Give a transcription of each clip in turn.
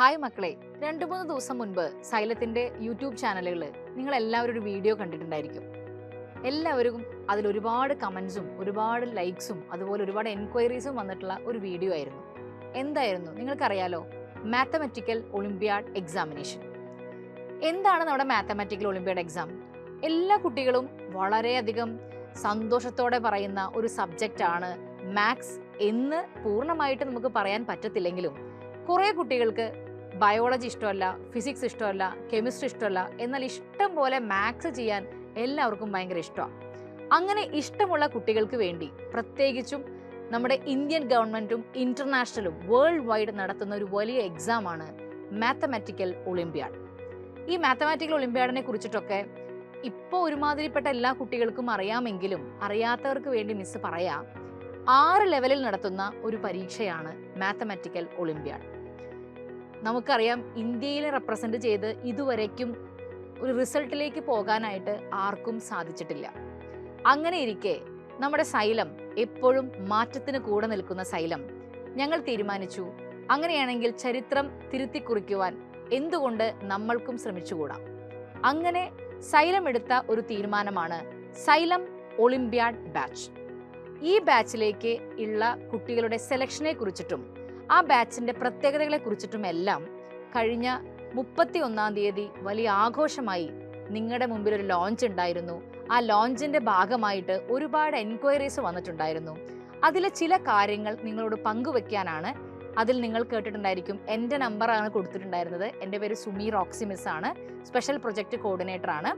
Hi മക്കളെ, 2-3 ദിവസം മുൻപ് സൈലത്തിന്റെ യൂട്യൂബ് ചാനലുകളിൽ നിങ്ങൾ എല്ലാവരും ഒരു വീഡിയോ കണ്ടിട്ടുണ്ടായിരിക്കും. എല്ലാവരും അതിൽ ഒരുപാട് കമന്റ്സും ഒരുപാട് ലൈക്സും അതുപോലെ ഒരുപാട് എൻക്വയറീസും വന്നിട്ടുള്ള ഒരു വീഡിയോ ആയിരുന്നു. എന്തായിരുന്നു നിങ്ങൾക്കറിയാലോ? Mathematical Olympiad examination. എന്താണ് നമ്മുടെ മാത്തമാറ്റിക്കൽ ഒളിമ്പ്യാഡ് എക്സാം? എല്ലാ കുട്ടികളും വളരെയധികം സന്തോഷത്തോടെ പറയുന്ന ഒരു സബ്ജക്റ്റ് ആണ് മാത്സ് എന്ന് പൂർണ്ണമായിട്ട് നമുക്ക് പറയാൻ പറ്റത്തില്ലെങ്കിലും കുറേ കുട്ടികൾക്ക് ബയോളജി ഇഷ്ടമല്ല, ഫിസിക്സ് ഇഷ്ടമല്ല, കെമിസ്ട്രി ഇഷ്ടമല്ല, എന്നാൽ ഇഷ്ടം പോലെ മാത്സ് ചെയ്യാൻ എല്ലാവർക്കും ഭയങ്കര ഇഷ്ടമാണ്. അങ്ങനെ ഇഷ്ടമുള്ള കുട്ടികൾക്ക് വേണ്ടി പ്രത്യേകിച്ചും നമ്മുടെ ഇന്ത്യൻ ഗവൺമെന്റും ഇന്റർനാഷണലും വേൾഡ് വൈഡ് നടത്തുന്ന ഒരു വലിയ എക്സാമാണ് മാത്തമാറ്റിക്കൽ ഒളിമ്പ്യാഡ്. ഈ മാത്തമാറ്റിക്കൽ ഒളിമ്പ്യാഡിനെ കുറിച്ചിട്ടൊക്കെ ഇപ്പോൾ ഒരുമാതിരിപ്പെട്ട എല്ലാ കുട്ടികൾക്കും അറിയാമെങ്കിലും അറിയാത്തവർക്ക് വേണ്ടി മിസ് പറയാം. 6 ലെവലിൽ നടത്തുന്ന ഒരു പരീക്ഷയാണ് മാത്തമാറ്റിക്കൽ ഒളിമ്പ്യാഡ്. നമുക്കറിയാം, ഇന്ത്യയിലെ റെപ്രസെന്റ് ചെയ്ത് ഇതുവരേക്കും ഒരു റിസൾട്ടിലേക്ക് പോകാനായിട്ട് ആർക്കും സാധിച്ചിട്ടില്ല. അങ്ങനെ ഇരിക്കെ നമ്മുടെ സൈലം, എപ്പോഴും മാറ്റത്തിന് കൂടെ നിൽക്കുന്ന സൈലം, ഞങ്ങൾ തീരുമാനിച്ചു അങ്ങനെയാണെങ്കിൽ ചരിത്രം തിരുത്തി കുറിക്കുവാൻ എന്തുകൊണ്ട് നമ്മൾക്കും ശ്രമിച്ചുകൂടാ. അങ്ങനെ സൈലം എടുത്ത ഒരു തീരുമാനമാണ് സൈലം ഒളിമ്പ്യാഡ് ബാച്ച്. ഈ ബാച്ചിലേക്ക് ഉള്ള കുട്ടികളുടെ സെലക്ഷനെ കുറിച്ചിട്ടും ആ ബാച്ചിന്റെ പ്രത്യേകതകളെ കുറിച്ചിട്ടും എല്ലാം കഴിഞ്ഞ 31-ാം തീയതി വലിയ ആഘോഷമായി നിങ്ങളുടെ മുമ്പിൽ ഒരു ലോഞ്ച് ഉണ്ടായിരുന്നു. ആ ലോഞ്ചിന്റെ ഭാഗമായിട്ട് ഒരുപാട് എൻക്വയറീസ് വന്നിട്ടുണ്ടായിരുന്നു. അതിലെ ചില കാര്യങ്ങൾ നിങ്ങളോട് പങ്കുവെക്കാനാണ്. അതിൽ നിങ്ങൾ കേട്ടിട്ടുണ്ടായിരിക്കും, എൻ്റെ നമ്പറാണ് കൊടുത്തിട്ടുണ്ടായിരുന്നത്. എൻ്റെ പേര് സുമി റോക്സി മിസ് ആണ്, സ്പെഷ്യൽ പ്രൊജക്ട് കോർഡിനേറ്റർ ആണ്.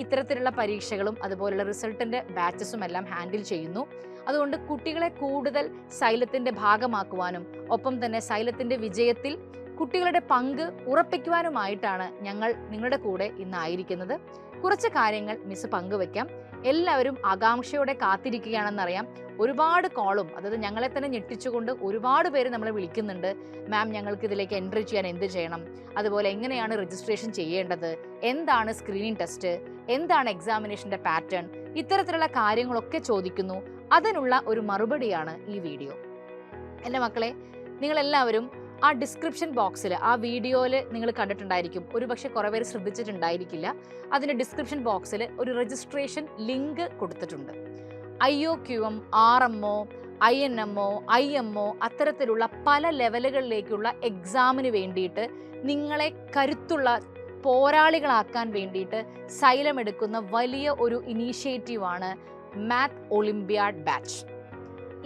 ഇത്തരത്തിലുള്ള പരീക്ഷകളും അതുപോലുള്ള റിസൾട്ടിന്റെ ബാച്ചസും എല്ലാം ഹാൻഡിൽ ചെയ്യുന്നു. അതുകൊണ്ട് കുട്ടികളെ കൂടുതൽ സൈലത്തിന്റെ ഭാഗമാക്കുവാനും ഒപ്പം തന്നെ സൈലത്തിന്റെ വിജയത്തിൽ കുട്ടികളുടെ പങ്ക് ഉറപ്പിക്കുവാനുമായിട്ടാണ് ഞങ്ങൾ നിങ്ങളുടെ കൂടെ ഇന്നായിരിക്കുന്നത്. കുറച്ച് കാര്യങ്ങൾ മിസ് പങ്കുവെക്കാം. എല്ലാവരും ആകാംക്ഷയോടെ കാത്തിരിക്കുകയാണെന്നറിയാം. ഒരുപാട് കോളും, അതായത് ഞങ്ങളെ തന്നെ ഞെട്ടിച്ചുകൊണ്ട് ഒരുപാട് പേര് നമ്മളെ വിളിക്കുന്നുണ്ട്. മാം, ഞങ്ങൾക്ക് ഇതിലേക്ക് എൻട്രി ചെയ്യാൻ എന്ത് ചെയ്യണം, അതുപോലെ എങ്ങനെയാണ് രജിസ്ട്രേഷൻ ചെയ്യേണ്ടത്, എന്താണ് സ്ക്രീനിങ് ടെസ്റ്റ്, എന്താണ് എക്സാമിനേഷന്റെ പാറ്റേൺ, ഇത്തരത്തിലുള്ള കാര്യങ്ങളൊക്കെ ചോദിക്കുന്നു. അതിനുള്ള ഒരു മറുപടിയാണ് ഈ വീഡിയോ. എൻ്റെ മക്കളെ, നിങ്ങളെല്ലാവരും ആ ഡിസ്ക്രിപ്ഷൻ ബോക്സിൽ, ആ വീഡിയോയിൽ നിങ്ങൾ കണ്ടിട്ടുണ്ടായിരിക്കും, ഒരുപക്ഷെ കുറേ പേര് ശ്രദ്ധിച്ചിട്ടുണ്ടായിരിക്കില്ല. അതിൻ്റെ ഡിസ്ക്രിപ്ഷൻ ബോക്സിൽ ഒരു രജിസ്ട്രേഷൻ ലിങ്ക് കൊടുത്തിട്ടുണ്ട്. IOQM, RMO, INMO, IMO അത്തരത്തിലുള്ള പല ലെവലുകളിലേക്കുള്ള എക്സാമിന് വേണ്ടിയിട്ട് നിങ്ങളെ കരുത്തുള്ള പോരാളികളാക്കാൻ വേണ്ടിയിട്ട് സൈലം എടുക്കുന്ന വലിയ ഒരു ഇനീഷ്യേറ്റീവാണ് മാത്ത് ഒളിമ്പ്യാഡ് ബാച്ച്.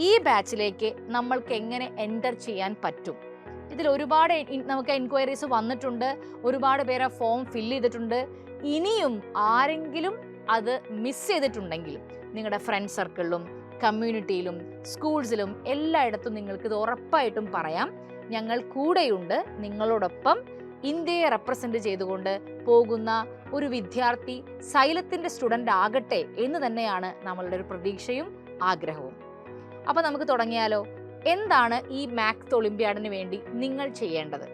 ഈ ബാച്ചിലേക്ക് നമ്മൾക്ക് എങ്ങനെ എൻ്റർ ചെയ്യാൻ പറ്റും? ഇതിൽ ഒരുപാട് നമുക്ക് എൻക്വയറീസ് വന്നിട്ടുണ്ട്. ഒരുപാട് പേര് ആ ഫോം ഫില്ല് ചെയ്തിട്ടുണ്ട്. ഇനിയും ആരെങ്കിലും അത് മിസ് ചെയ്തിട്ടുണ്ടെങ്കിൽ നിങ്ങളുടെ ഫ്രണ്ട് സർക്കിളിലും കമ്മ്യൂണിറ്റിയിലും സ്കൂൾസിലും എല്ലായിടത്തും നിങ്ങൾക്ക് ഇത് ഉറപ്പായിട്ടും പറയാം. ഞങ്ങൾ കൂടെയുണ്ട്. നിങ്ങളോടൊപ്പം ഇന്ത്യയെ റെപ്രസെന്റ് ചെയ്തുകൊണ്ട് പോകുന്ന ഒരു വിദ്യാർത്ഥി സൈലത്തിന്റെ സ്റ്റുഡൻ്റ് ആകട്ടെ എന്ന് തന്നെയാണ് നമ്മളുടെ ഒരു പ്രതീക്ഷയും ആഗ്രഹവും. അപ്പോൾ നമുക്ക് തുടങ്ങിയാലോ? എന്താണ് ഈ മാത്സ് ഒളിമ്പ്യാഡിന് വേണ്ടി നിങ്ങൾ ചെയ്യേണ്ടത്?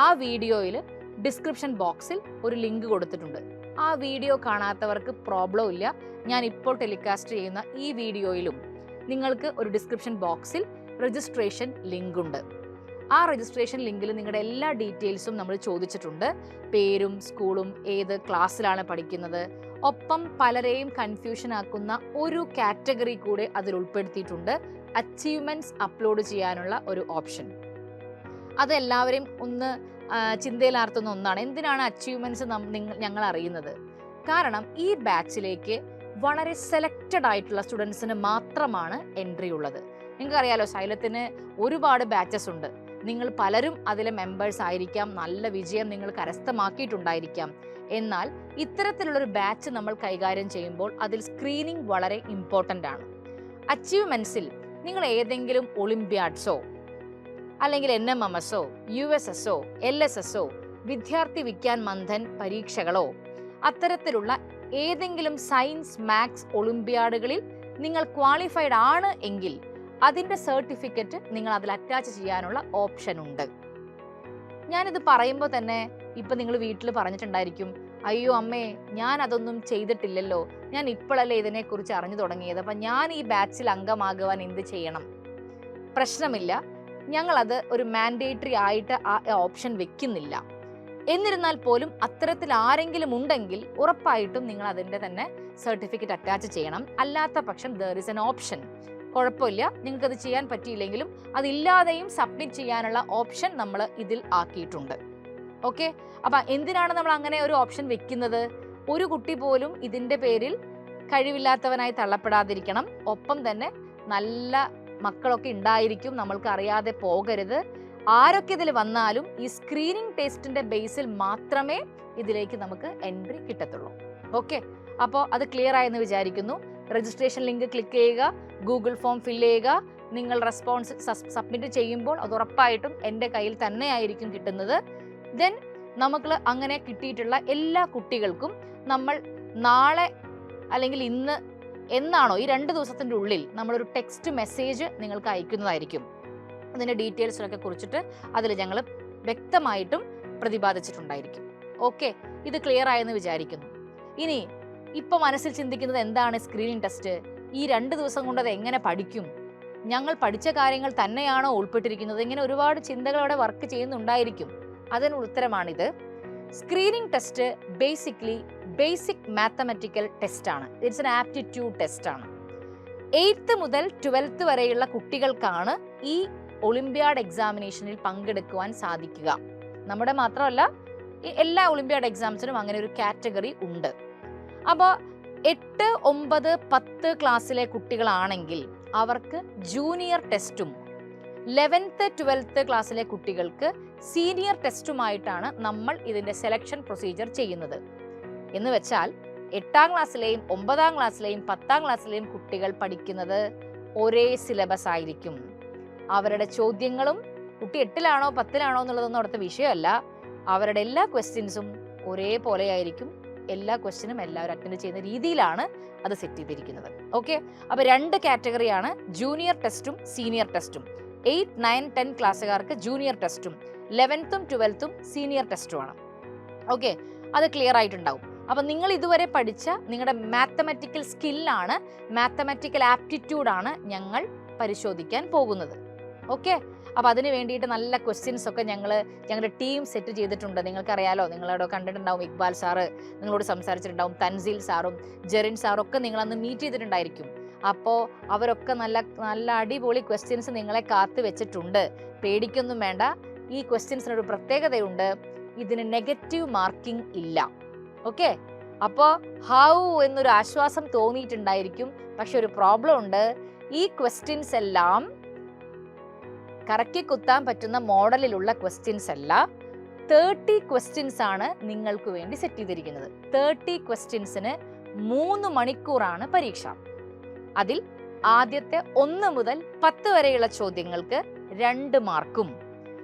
ആ വീഡിയോയിൽ ഡിസ്ക്രിപ്ഷൻ ബോക്സിൽ ഒരു ലിങ്ക് കൊടുത്തിട്ടുണ്ട്. ആ വീഡിയോ കാണാത്തവർക്ക് പ്രോബ്ലം ഇല്ല. ഞാൻ ഇപ്പോൾ ടെലികാസ്റ്റ് ചെയ്യുന്ന ഈ വീഡിയോയിലും നിങ്ങൾക്ക് ഒരു ഡിസ്ക്രിപ്ഷൻ ബോക്സിൽ രജിസ്ട്രേഷൻ ലിങ്ക് ഉണ്ട്. ആ രജിസ്ട്രേഷൻ ലിങ്കിൽ നിങ്ങളുടെ എല്ലാ ഡീറ്റെയിൽസും നമ്മൾ ചോദിച്ചിട്ടുണ്ട്. പേരും സ്കൂളും ഏത് ക്ലാസ്സിലാണ് പഠിക്കുന്നത്, ഒപ്പം പലരെയും കൺഫ്യൂഷൻ ആക്കുന്ന ഒരു കാറ്റഗറി കൂടെ അതിൽ ഉൾപ്പെടുത്തിയിട്ടുണ്ട്, അച്ചീവ്മെന്റ്സ് അപ്ലോഡ് ചെയ്യാനുള്ള ഒരു ഓപ്ഷൻ. അതെല്ലാവരെയും ഒന്ന് ചിന്തയിലാർത്തുന്ന ഒന്നാണ്. എന്തിനാണ് അച്ചീവ്മെന്റ്സ് ഞങ്ങൾ അറിയുന്നത്? കാരണം ഈ ബാച്ചിലേക്ക് വളരെ സെലക്റ്റഡ് ആയിട്ടുള്ള സ്റ്റുഡൻസിന് മാത്രമാണ് എൻട്രി ഉള്ളത്. നിങ്ങൾക്കറിയാലോ, സൈലത്തിന് ഒരുപാട് ബാച്ചസ് ഉണ്ട്. നിങ്ങൾ പലരും അതിലെ മെമ്പേഴ്സ് ആയിരിക്കാം, നല്ല വിജയം നിങ്ങൾ കരസ്ഥമാക്കിയിട്ടുണ്ടായിരിക്കാം. എന്നാൽ ഇത്തരത്തിലുള്ളൊരു ബാച്ച് നമ്മൾ കൈകാര്യം ചെയ്യുമ്പോൾ അതിൽ സ്ക്രീനിങ് വളരെ ഇമ്പോർട്ടൻ്റ് ആണ്. അച്ചീവ്മെന്റ്സിൽ നിങ്ങൾ ഏതെങ്കിലും ഒളിമ്പ്യാഡ്സോ അല്ലെങ്കിൽ NMMSO, USSO, LSSO, വിദ്യാർത്ഥി വിജ്ഞാൻ മന്ഥൻ പരീക്ഷകളോ അത്തരത്തിലുള്ള ഏതെങ്കിലും സയൻസ് മാത്സ് ഒളിമ്പ്യാഡുകളിൽ നിങ്ങൾ ക്വാളിഫൈഡ് ആണ് എങ്കിൽ അതിൻ്റെ സർട്ടിഫിക്കറ്റ് നിങ്ങൾ അതിൽ അറ്റാച്ച് ചെയ്യാനുള്ള ഓപ്ഷൻ ഉണ്ട്. ഞാനിത് പറയുമ്പോൾ തന്നെ ഇപ്പം നിങ്ങൾ വീട്ടിൽ പറഞ്ഞിട്ടുണ്ടായിരിക്കും, അയ്യോ അമ്മേ, ഞാൻ അതൊന്നും ചെയ്തിട്ടില്ലല്ലോ, ഞാൻ ഇപ്പോഴല്ലേ ഇതിനെക്കുറിച്ച് അറിഞ്ഞു തുടങ്ങിയത്, അപ്പം ഞാൻ ഈ ബാച്ചിൽ അംഗമാകുവാൻ എന്ത് ചെയ്യണം? പ്രശ്നമില്ല. ഞങ്ങളത് ഒരു മാൻഡേറ്ററി ആയിട്ട് ആ ഓപ്ഷൻ വെക്കുന്നില്ല. എന്നിരുന്നാൽ പോലും അത്തരത്തിൽ ആരെങ്കിലും ഉണ്ടെങ്കിൽ ഉറപ്പായിട്ടും നിങ്ങൾ അതിൻ്റെ തന്നെ സർട്ടിഫിക്കറ്റ് അറ്റാച്ച് ചെയ്യണം. അല്ലാത്ത പക്ഷം ദർ ഇസ് എൻ ഓപ്ഷൻ. കുഴപ്പമില്ല, നിങ്ങൾക്കത് ചെയ്യാൻ പറ്റിയില്ലെങ്കിലും അതില്ലാതെയും സബ്മിറ്റ് ചെയ്യാനുള്ള ഓപ്ഷൻ നമ്മൾ ഇതിൽ ആക്കിയിട്ടുണ്ട്. ഓക്കെ, അപ്പം എന്തിനാണ് നമ്മൾ അങ്ങനെ ഒരു ഓപ്ഷൻ വെക്കുന്നത്? ഒരു കുട്ടി പോലും ഇതിൻ്റെ പേരിൽ കഴിവില്ലാത്തവനായി തള്ളപ്പെടാതിരിക്കണം. ഒപ്പം തന്നെ നല്ല മക്കളൊക്കെ ഉണ്ടായിരിക്കും, നമ്മൾക്ക് അറിയാതെ പോകരുത്. ആരൊക്കെ ഇതിൽ വന്നാലും ഈ സ്ക്രീനിങ് ടെസ്റ്റിന്റെ ബേസിൽ മാത്രമേ ഇതിലേക്ക് നമുക്ക് എൻട്രി കിട്ടത്തുള്ളൂ. ഓക്കെ, അപ്പോൾ അത് ക്ലിയർ ആയെന്ന് വിചാരിക്കുന്നു. രജിസ്ട്രേഷൻ ലിങ്ക് ക്ലിക്ക് ചെയ്യുക, ഗൂഗിൾ ഫോം ഫില്ല് ചെയ്യുക. നിങ്ങൾ റെസ്പോൺസ് സബ്മിറ്റ് ചെയ്യുമ്പോൾ അത് ഉറപ്പായിട്ടും എൻ്റെ കയ്യിൽ തന്നെ ആയിരിക്കും കിട്ടുന്നത്. ദെൻ നമുക്ക് അങ്ങനെ കിട്ടിയിട്ടുള്ള എല്ലാ കുട്ടികൾക്കും നമ്മൾ നാളെ അല്ലെങ്കിൽ ഇന്ന് എന്നാണോ ഈ 2 ദിവസത്തിൻ്റെ ഉള്ളിൽ നമ്മളൊരു ടെക്സ്റ്റ് മെസ്സേജ് നിങ്ങൾക്ക് അയക്കുന്നതായിരിക്കും. അതിൻ്റെ ഡീറ്റെയിൽസിനൊക്കെ കുറിച്ചിട്ട് അതിൽ ഞങ്ങൾ വ്യക്തമായിട്ടും പ്രതിപാദിച്ചിട്ടുണ്ടായിരിക്കും. ഓക്കെ, ഇത് ക്ലിയർ ആയെന്ന് വിചാരിക്കുന്നു. ഇനി ഇപ്പൊ മനസ്സിൽ ചിന്തിക്കുന്നത് എന്താണ് സ്ക്രീനിങ് ടെസ്റ്റ്? ഈ 2 ദിവസം കൊണ്ട് അത് എങ്ങനെ പഠിക്കും? ഞങ്ങൾ പഠിച്ച കാര്യങ്ങൾ തന്നെയാണോ ഉൾപ്പെട്ടിരിക്കുന്നത്? ഇങ്ങനെ ഒരുപാട് ചിന്തകൾ അവിടെ വർക്ക് ചെയ്യുന്നുണ്ടായിരിക്കും. അതിനുള്ള ഉത്തരമാണിത്. Screening test basically basic mathematical test ആണ്. ഇറ്റ്സ് എൻ ആപ്റ്റിറ്റ്യൂഡ് ടെസ്റ്റ് ആണ്. 8th മുതൽ 12th വരെയുള്ള കുട്ടികൾക്കാണ് ഈ ഒളിമ്പ്യാഡ് എക്സാമിനേഷനിൽ പങ്കെടുക്കുവാൻ സാധിക്കുക. നമ്മുടെ മാത്രമല്ല, എല്ലാ ഒളിമ്പ്യാഡ് എക്സാംസിനും അങ്ങനെ ഒരു കാറ്റഗറി ഉണ്ട്. അപ്പോൾ 8, 9, 10 ക്ലാസ്സിലെ കുട്ടികളാണെങ്കിൽ അവർക്ക് ജൂനിയർ ടെസ്റ്റും 11th, 12th ക്ലാസ്സിലെ കുട്ടികൾക്ക് സീനിയർ ടെസ്റ്റുമായിട്ടാണ് നമ്മൾ ഇതിൻ്റെ സെലക്ഷൻ പ്രൊസീജിയർ ചെയ്യുന്നത്. എന്ന് വെച്ചാൽ 8ാം ക്ലാസ്സിലെയും 9ാം ക്ലാസ്സിലെയും 10ാം ക്ലാസ്സിലെയും കുട്ടികൾ പഠിക്കുന്നത് ഒരേ സിലബസ് ആയിരിക്കും. അവരുടെ ചോദ്യങ്ങളും കുട്ടി 8ലാണോ 10ലാണോ എന്നുള്ളതൊന്നും അവിടുത്തെ വിഷയമല്ല. അവരുടെ എല്ലാ ക്വസ്റ്റ്യൻസും ഒരേപോലെ ആയിരിക്കും. എല്ലാ ക്വസ്റ്റ്യനും എല്ലാവരും അറ്റൻഡ് ചെയ്യുന്ന രീതിയിലാണ് അത് സെറ്റ് ചെയ്തിരിക്കുന്നത്. ഓക്കെ, അപ്പോൾ 2 കാറ്റഗറിയാണ്, ജൂനിയർ ടെസ്റ്റും സീനിയർ ടെസ്റ്റും. 8, 9, 10 ക്ലാസ്സുകാർക്ക് ജൂനിയർ ടെസ്റ്റും 11th, 12th സീനിയർ ടെസ്റ്റുമാണ്. ഓക്കെ, അത് ക്ലിയർ ആയിട്ടുണ്ടാവും. അപ്പം നിങ്ങൾ ഇതുവരെ പഠിച്ച നിങ്ങളുടെ മാത്തമാറ്റിക്കൽ സ്കില്ലാണ്, മാത്തമാറ്റിക്കൽ ആപ്റ്റിറ്റ്യൂഡാണ് ഞങ്ങൾ പരിശോധിക്കാൻ പോകുന്നത്. ഓക്കെ, അപ്പോൾ അതിന് വേണ്ടിയിട്ട് നല്ല ക്വസ്റ്റ്യൻസ് ഒക്കെ ഞങ്ങളുടെ ടീം സെറ്റ് ചെയ്തിട്ടുണ്ട്. നിങ്ങൾക്കറിയാലോ, നിങ്ങളവിടെ കണ്ടിട്ടുണ്ടാവും. ഇക്ബാൽ സാറ് നിങ്ങളോട് സംസാരിച്ചിട്ടുണ്ടാവും, തൻസീൽ സാറും ജെറിൻ സാറും ഒക്കെ നിങ്ങളന്ന് മീറ്റ് ചെയ്തിട്ടുണ്ടായിരിക്കും. അപ്പോൾ അവരൊക്കെ നല്ല നല്ല അടിപൊളി ക്വസ്റ്റ്യൻസ് നിങ്ങളെ കാത്തു വെച്ചിട്ടുണ്ട്. പേടിക്കൊന്നും വേണ്ട. ഈ ക്വസ്റ്റ്യൻസിനൊരു പ്രത്യേകതയുണ്ട്, ഇതിന് നെഗറ്റീവ് മാർക്കിംഗ് ഇല്ല. ഓക്കെ, അപ്പോൾ ഹൗ എന്നൊരു ആശ്വാസം തോന്നിയിട്ടുണ്ടായിരിക്കും. പക്ഷെ ഒരു പ്രോബ്ലം ഉണ്ട്. ഈ ക്വസ്റ്റ്യൻസ് എല്ലാം കറക്കി കുത്താൻ പറ്റുന്ന മോഡലിലുള്ള ക്വസ്റ്റ്യൻസ് അല്ല. 30 ക്വസ്റ്റ്യൻസ് ആണ് നിങ്ങൾക്ക് വേണ്ടി സെറ്റ് ചെയ്തിരിക്കുന്നത്. 30 ക്വസ്റ്റ്യൻസിന് 3 മണിക്കൂറാണ് പരീക്ഷ. അതിൽ ആദ്യത്തെ 1 മുതൽ 10 വരെയുള്ള ചോദ്യങ്ങൾക്ക് 2 മാർക്കും,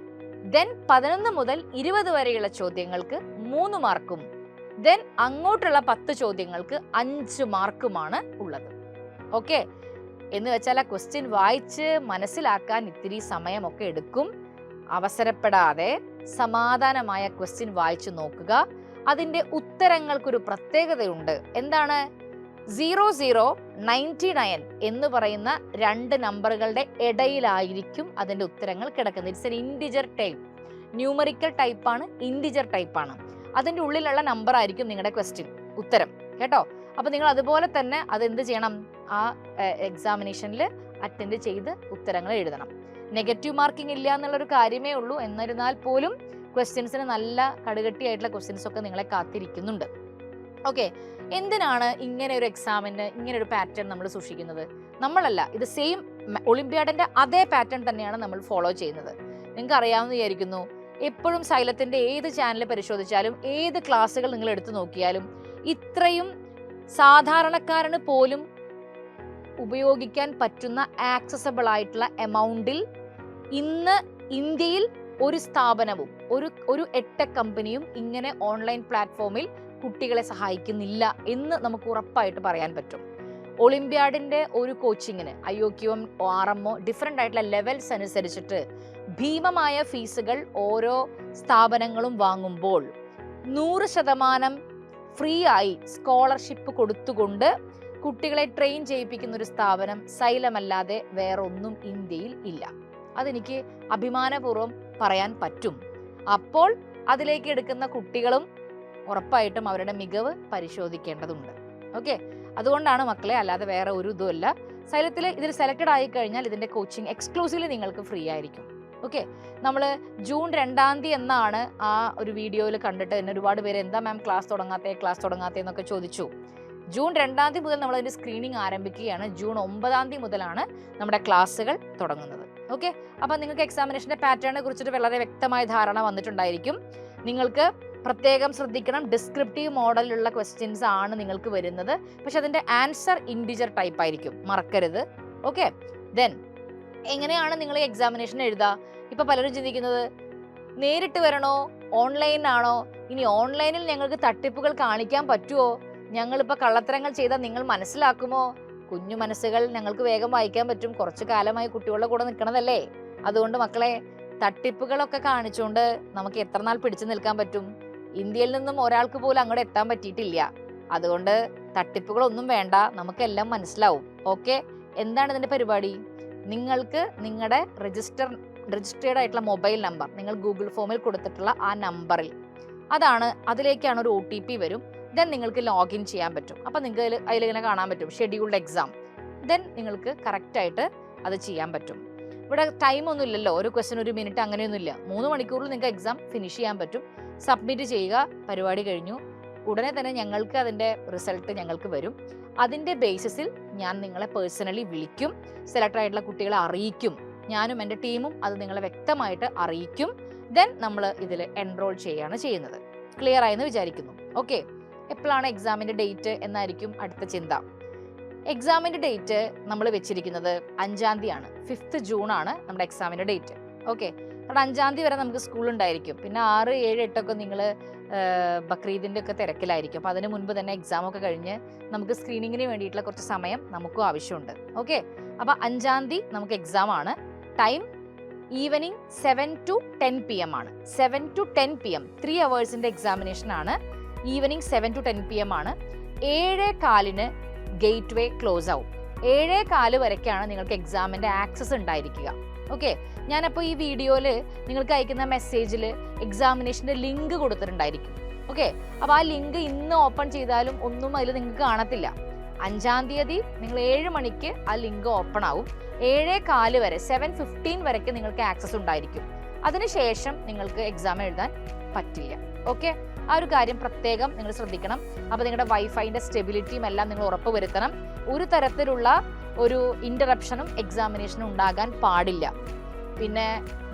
ദെൻ 11 മുതൽ 20 വരെയുള്ള ചോദ്യങ്ങൾക്ക് 3 മാർക്കും, ദെൻ അങ്ങോട്ടുള്ള 10 ചോദ്യങ്ങൾക്ക് 5 മാർക്കുമാണ് ഉള്ളത്. ഓക്കെ, എന്ന് വെച്ചാൽ ആ ക്വസ്റ്റ്യൻ വായിച്ച് മനസ്സിലാക്കാൻ ഇത്തിരി സമയമൊക്കെ എടുക്കും. അവസരപ്പെടാതെ സമാധാനമായ ക്വസ്റ്റ്യൻ വായിച്ചു നോക്കുക. അതിൻ്റെ ഉത്തരങ്ങൾക്കൊരു പ്രത്യേകതയുണ്ട്. എന്താണ്? 00, 99 എന്ന് പറയുന്ന 2 നമ്പറുകളുടെ ഇടയിലായിരിക്കും അതിൻ്റെ ഉത്തരങ്ങൾ കിടക്കുന്നത്. It's an integer type, numerical ടൈപ്പാണ്, ഇൻഡിജർ ടൈപ്പാണ്. അതിൻ്റെ ഉള്ളിലുള്ള നമ്പർ ആയിരിക്കും നിങ്ങളുടെ ക്വസ്റ്റ്യൻ ഉത്തരം, കേട്ടോ. അപ്പോൾ നിങ്ങൾ അതുപോലെ തന്നെ അതെന്ത് ചെയ്യണം? ആ എക്സാമിനേഷനിൽ അറ്റൻഡ് ചെയ്ത് ഉത്തരങ്ങൾ എഴുതണം. നെഗറ്റീവ് മാർക്കിംഗ് ഇല്ല എന്നുള്ളൊരു കാര്യമേ ഉള്ളൂ. എന്നിരുന്നാൽ പോലും ക്വസ്റ്റ്യൻസിന് നല്ല കടുകട്ടിയായിട്ടുള്ള ക്വസ്റ്റ്യൻസ് ഒക്കെ നിങ്ങളെ കാത്തിരിക്കുന്നുണ്ട്. ഓക്കെ, എന്തിനാണ് ഇങ്ങനെ ഒരു എക്സാമിന് ഇങ്ങനെ ഒരു പാറ്റേൺ നമ്മൾ സൂക്ഷിക്കുന്നത്? നമ്മളല്ല, ഇത് സെയിം ഒളിമ്പ്യാഡിൻ്റെ അതേ പാറ്റേൺ തന്നെയാണ് നമ്മൾ ഫോളോ ചെയ്യുന്നത്. നിങ്ങൾക്ക് അറിയാമെന്ന് വിചാരിക്കുന്നു. എപ്പോഴും സൈലത്തിൻ്റെ ഏത് ചാനൽ പരിശോധിച്ചാലും ഏത് ക്ലാസ്സുകൾ നിങ്ങൾ എടുത്തു നോക്കിയാലും ഇത്രയും സാധാരണക്കാരന് പോലും ഉപയോഗിക്കാൻ പറ്റുന്ന ആക്സസബിൾ ആയിട്ടുള്ള എമൗണ്ടിൽ ഇന്ന് ഇന്ത്യയിൽ ഒരു സ്ഥാപനവും ഒരു എട്ടെക് കമ്പനിയും ഇങ്ങനെ ഓൺലൈൻ പ്ലാറ്റ്ഫോമിൽ കുട്ടികളെ സഹായിക്കുന്നില്ല എന്ന് നമുക്ക് ഉറപ്പായിട്ട് പറയാൻ പറ്റും. ഒളിമ്പ്യാഡിൻ്റെ ഒരു കോച്ചിങ്ങിന് IOQM, RMO ഡിഫറെൻ്റ് ആയിട്ടുള്ള ലെവൽസ് അനുസരിച്ചിട്ട് ഭീമമായ ഫീസുകൾ ഓരോ സ്ഥാപനങ്ങളും വാങ്ങുമ്പോൾ 100% ഫ്രീ ആയി സ്കോളർഷിപ്പ് കൊടുത്തുകൊണ്ട് കുട്ടികളെ ട്രെയിൻ ചെയ്യിപ്പിക്കുന്ന ഒരു സ്ഥാപനം സൈലമല്ലാതെ വേറൊന്നും ഇന്ത്യയിൽ ഇല്ല. അതെനിക്ക് അഭിമാനപൂർവ്വം പറയാൻ പറ്റും. അപ്പോൾ അതിലേക്ക് എടുക്കുന്ന കുട്ടികളും ഉറപ്പായിട്ടും അവരുടെ മികവ് പരിശോധിക്കേണ്ടതുണ്ട്. ഓക്കെ, അതുകൊണ്ടാണ് മക്കളെ, അല്ലാതെ വേറെ ഒരു ഇതുമല്ല. സൈലത്തിൽ ഇതിൽ സെലക്റ്റഡ് ആയി കഴിഞ്ഞാൽ ഇതിൻ്റെ കോച്ചിങ് എക്സ്ക്ലൂസീവ്ലി നിങ്ങൾക്ക് ഫ്രീ ആയിരിക്കും. ഓക്കെ, നമ്മൾ ജൂൺ 2 എന്നാണ് ആ ഒരു വീഡിയോയിൽ കണ്ടിട്ട് തന്നെ ഒരുപാട് പേര് എന്താ മാം ക്ലാസ് തുടങ്ങാത്തേ എന്നൊക്കെ ചോദിച്ചു. ജൂൺ 2 മുതൽ നമ്മൾ അതിൻ്റെ സ്ക്രീനിങ് ആരംഭിക്കുകയാണ്. ജൂൺ 9 മുതലാണ് നമ്മുടെ ക്ലാസ്സുകൾ തുടങ്ങുന്നത്. ഓക്കെ, അപ്പം നിങ്ങൾക്ക് എക്സാമിനേഷൻ്റെ പാറ്റേണിനെ കുറിച്ചിട്ട് വളരെ വ്യക്തമായ ധാരണ വന്നിട്ടുണ്ടായിരിക്കും. നിങ്ങൾക്ക് പ്രത്യേകം ശ്രദ്ധിക്കണം, ഡിസ്ക്രിപ്റ്റീവ് മോഡലിലുള്ള ക്വസ്റ്റ്യൻസ് ആണ് നിങ്ങൾക്ക് വരുന്നത്. പക്ഷെ അതിൻ്റെ ആൻസർ ഇൻഡിജർ ടൈപ്പ് ആയിരിക്കും, മറക്കരുത്. ഓക്കെ, ദെൻ എങ്ങനെയാണ് നിങ്ങൾ ഈ എക്സാമിനേഷൻ എഴുതുക? ഇപ്പം പലരും ചിന്തിക്കുന്നത് നേരിട്ട് വരണോ ഓൺലൈനാണോ? ഇനി ഓൺലൈനിൽ ഞങ്ങൾക്ക് തട്ടിപ്പുകൾ കാണിക്കാൻ പറ്റുമോ? ഞങ്ങളിപ്പോൾ കള്ളത്തരങ്ങൾ ചെയ്താൽ നിങ്ങൾ മനസ്സിലാക്കുമോ? കുഞ്ഞു മനസ്സുകൾ ഞങ്ങൾക്ക് വേഗം വായിക്കാൻ പറ്റും. കുറച്ച് കാലമായി കുട്ടികളുടെ കൂടെ നിൽക്കണതല്ലേ. അതുകൊണ്ട് മക്കളെ, തട്ടിപ്പുകളൊക്കെ കാണിച്ചുകൊണ്ട് നമുക്ക് എത്ര നാൾ പിടിച്ചു നിൽക്കാൻ പറ്റും? ഇന്ത്യയിൽ നിന്നും ഒരാൾക്ക് പോലും അങ്ങോട്ട് എത്താൻ പറ്റിയിട്ടില്ല. അതുകൊണ്ട് തട്ടിപ്പുകളൊന്നും വേണ്ട, നമുക്കെല്ലാം മനസ്സിലാവും. ഓക്കെ, എന്താണ് ഇതിൻ്റെ പരിപാടി? നിങ്ങൾക്ക് നിങ്ങളുടെ രജിസ്റ്റേർഡ് ആയിട്ടുള്ള മൊബൈൽ നമ്പർ നിങ്ങൾ ഗൂഗിൾ ഫോമിൽ കൊടുത്തിട്ടുള്ള ആ നമ്പറിൽ അതിലേക്കാണ് ഒരു OTP വരും. ദെൻ നിങ്ങൾക്ക് ലോഗിൻ ചെയ്യാൻ പറ്റും. അപ്പം നിങ്ങൾക്ക് അതിലിങ്ങനെ കാണാൻ പറ്റും ഷെഡ്യൂൾഡ് എക്സാം. ദെൻ നിങ്ങൾക്ക് കറക്റ്റായിട്ട് അത് ചെയ്യാൻ പറ്റും. ഇവിടെ ടൈമൊന്നും ഇല്ലല്ലോ, ഒരു ക്വസ്റ്റ്യൻ 1 മിനിറ്റ് അങ്ങനെയൊന്നുമില്ല. 3 മണിക്കൂറിൽ നിങ്ങൾക്ക് എക്സാം ഫിനിഷ് ചെയ്യാൻ പറ്റും. സബ്മിറ്റ് ചെയ്യുക, പരിപാടി കഴിഞ്ഞു. ഉടനെ തന്നെ ഞങ്ങൾക്ക് അതിൻ്റെ റിസൾട്ട് ഞങ്ങൾക്ക് വരും. അതിൻ്റെ ബേസിസിൽ ഞാൻ നിങ്ങളെ പേഴ്സണലി വിളിക്കും, സെലക്ട് ആയിട്ടുള്ള കുട്ടികളെ അറിയിക്കും. ഞാനും എൻ്റെ ടീമും അത് നിങ്ങളെ വ്യക്തമായിട്ട് അറിയിക്കും. ദെൻ നമ്മൾ ഇതിൽ എൻറോൾ ചെയ്യുകയാണ് ചെയ്യുന്നത്. ക്ലിയർ ആയെന്ന് വിചാരിക്കുന്നു. ഓക്കെ, എപ്പോഴാണ് എക്സാമിൻ്റെ ഡേറ്റ് എന്നായിരിക്കും അടുത്ത ചിന്ത. എക്സാമിൻ്റെ ഡേറ്റ് നമ്മൾ വെച്ചിരിക്കുന്നത് 5 തീയതിയാണ്. 5th ജൂൺ ആണ് നമ്മുടെ എക്സാമിൻ്റെ ഡേറ്റ്. ഓക്കെ, കാരണം 5 തീയതി വരെ നമുക്ക് സ്കൂളുണ്ടായിരിക്കും. പിന്നെ 6, 7, 8 ഒക്കെ നിങ്ങൾ ബക്രീദിൻ്റെ ഒക്കെ തിരക്കിലായിരിക്കും. അപ്പോൾ അതിന് മുൻപ് തന്നെ എക്സാമൊക്കെ കഴിഞ്ഞ് നമുക്ക് സ്ക്രീനിങ്ങിന് വേണ്ടിയിട്ടുള്ള കുറച്ച് സമയം നമുക്കും ആവശ്യമുണ്ട്. ഓക്കെ, അപ്പോൾ 5 തീയതി നമുക്ക് എക്സാം ആണ്. ടൈം ഈവനിങ് 7 to 10 PM ആണ്. 7 to 10 PM 3 hours എക്സാമിനേഷൻ ആണ്. ഈവനിങ് 7 to 10 PM ആണ്. 7:15 ഗേറ്റ് വേ ക്ലോസ് ആവും. 7:15 വരെയൊക്കെയാണ് നിങ്ങൾക്ക് എക്സാമിൻ്റെ ആക്സസ് ഉണ്ടായിരിക്കുക. ഓക്കെ, ഞാനപ്പോൾ ഈ വീഡിയോയിൽ നിങ്ങൾക്ക് അയക്കുന്ന മെസ്സേജിൽ എക്സാമിനേഷൻ്റെ ലിങ്ക് കൊടുത്തിട്ടുണ്ടായിരിക്കും. ഓക്കെ, അപ്പോൾ ആ ലിങ്ക് ഇന്ന് ഓപ്പൺ ചെയ്താലും ഒന്നും അതിൽ നിങ്ങൾക്ക് കാണത്തില്ല. 5 തീയതി നിങ്ങൾ 7 മണിക്ക് ആ ലിങ്ക് ഓപ്പൺ ആവും. 7:15 വരെ 7:15 വരെയ്ക്ക് നിങ്ങൾക്ക് ആക്സസ് ഉണ്ടായിരിക്കും. അതിനുശേഷം നിങ്ങൾക്ക് എക്സാം എഴുതാൻ പറ്റില്ല. ഓക്കെ, ആ ഒരു കാര്യം പ്രത്യേകം നിങ്ങൾ ശ്രദ്ധിക്കണം. അപ്പോൾ നിങ്ങളുടെ വൈഫൈൻ്റെ സ്റ്റെബിലിറ്റിയും എല്ലാം നിങ്ങൾ ഉറപ്പ് വരുത്തണം. ഒരു തരത്തിലുള്ള ഒരു ഇൻ്ററപ്ഷനും എക്സാമിനേഷനും ഉണ്ടാകാൻ പാടില്ല. പിന്നെ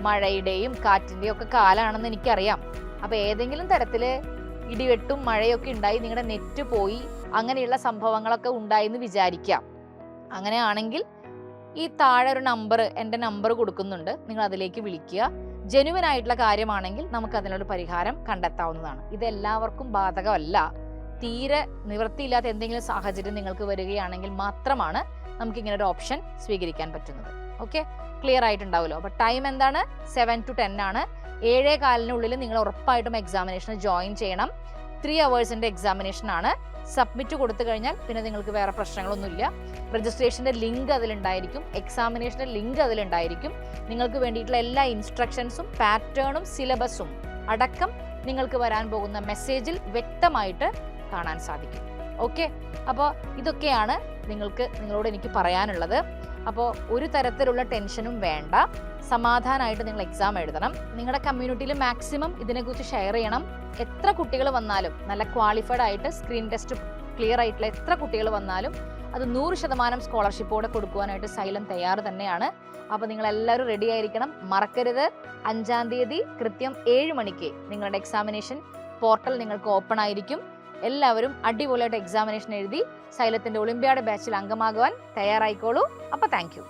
മഴയുടെയും കാറ്റിൻ്റെയും ഒക്കെ കാലമാണെന്ന് എനിക്കറിയാം. അപ്പോൾ ഏതെങ്കിലും തരത്തിൽ ഇടിവെട്ടും മഴയൊക്കെ ഉണ്ടായി നിങ്ങളുടെ നെറ്റ് പോയി അങ്ങനെയുള്ള സംഭവങ്ങളൊക്കെ ഉണ്ടായെന്ന് വിചാരിക്കാം. അങ്ങനെയാണെങ്കിൽ ഈ താഴെ ഒരു നമ്പർ, എൻ്റെ നമ്പർ കൊടുക്കുന്നുണ്ട്, നിങ്ങൾ അതിലേക്ക് വിളിക്കുക. ജെനുവൻ ആയിട്ടുള്ള കാര്യമാണെങ്കിൽ നമുക്ക് അതിനൊരു പരിഹാരം കണ്ടെത്താവുന്നതാണ്. ഇതെല്ലാവർക്കും ബാധകമല്ല. തീരെ നിവൃത്തിയില്ലാത്ത എന്തെങ്കിലും സാഹചര്യം നിങ്ങൾക്ക് വരികയാണെങ്കിൽ മാത്രമാണ് നമുക്ക് ഇങ്ങനെ ഒരു ഓപ്ഷൻ സ്വീകരിക്കാൻ പറ്റുന്നത്. ഓക്കെ, ക്ലിയർ ആയിട്ടുണ്ടാവുമല്ലോ. അപ്പോൾ ടൈം എന്താണ്? 7 to 10 ആണ്. 7:15 നിങ്ങൾ ഉറപ്പായിട്ടും എക്സാമിനേഷന് ജോയിൻ ചെയ്യണം. 3 hours എക്സാമിനേഷൻ ആണ്. സബ്മിറ്റ് കൊടുത്തു കഴിഞ്ഞാൽ പിന്നെ നിങ്ങൾക്ക് വേറെ പ്രശ്നങ്ങളൊന്നുമില്ല. രജിസ്ട്രേഷൻ്റെ ലിങ്ക് അതിലുണ്ടായിരിക്കും, എക്സാമിനേഷൻ്റെ ലിങ്ക് അതിലുണ്ടായിരിക്കും. നിങ്ങൾക്ക് വേണ്ടിയിട്ടുള്ള എല്ലാ ഇൻസ്ട്രക്ഷൻസും പാറ്റേണും സിലബസും അടക്കം നിങ്ങൾക്ക് വരാൻ പോകുന്ന മെസ്സേജിൽ വ്യക്തമായിട്ട് കാണാൻ സാധിക്കും. ഓക്കെ, അപ്പോൾ ഇതൊക്കെയാണ് നിങ്ങളോട് എനിക്ക് പറയാനുള്ളത്. അപ്പോൾ ഒരു തരത്തിലുള്ള ടെൻഷനും വേണ്ട, സമാധാനമായിട്ട് നിങ്ങൾ എക്സാം എഴുതണം. നിങ്ങളുടെ കമ്മ്യൂണിറ്റിയിൽ മാക്സിമം ഇതിനെക്കുറിച്ച് ഷെയർ ചെയ്യണം. എത്ര കുട്ടികൾ വന്നാലും, നല്ല ക്വാളിഫൈഡ് ആയിട്ട് സ്ക്രീൻ ടെസ്റ്റ് ക്ലിയർ ആയിട്ടുള്ള എത്ര കുട്ടികൾ വന്നാലും അത് 100% സ്കോളർഷിപ്പോടെ കൊടുക്കുവാനായിട്ട് സൈലം തയ്യാറ് തന്നെയാണ്. അപ്പോൾ നിങ്ങളെല്ലാവരും റെഡി ആയിരിക്കണം. മറക്കരുത്, 5 തീയതി കൃത്യം 7 മണിക്ക് നിങ്ങളുടെ എക്സാമിനേഷൻ പോർട്ടൽ നിങ്ങൾക്ക് ഓപ്പൺ ആയിരിക്കും. എല്ലാവരും അടിപൊളിയായിട്ട് എക്സാമിനേഷൻ എഴുതി സൈലത്തിൻ്റെ ഒളിമ്പ്യാഡ് ബാച്ചിൽ അംഗമാകുവാൻ തയ്യാറായിക്കോളൂ. അപ്പോൾ താങ്ക് യു.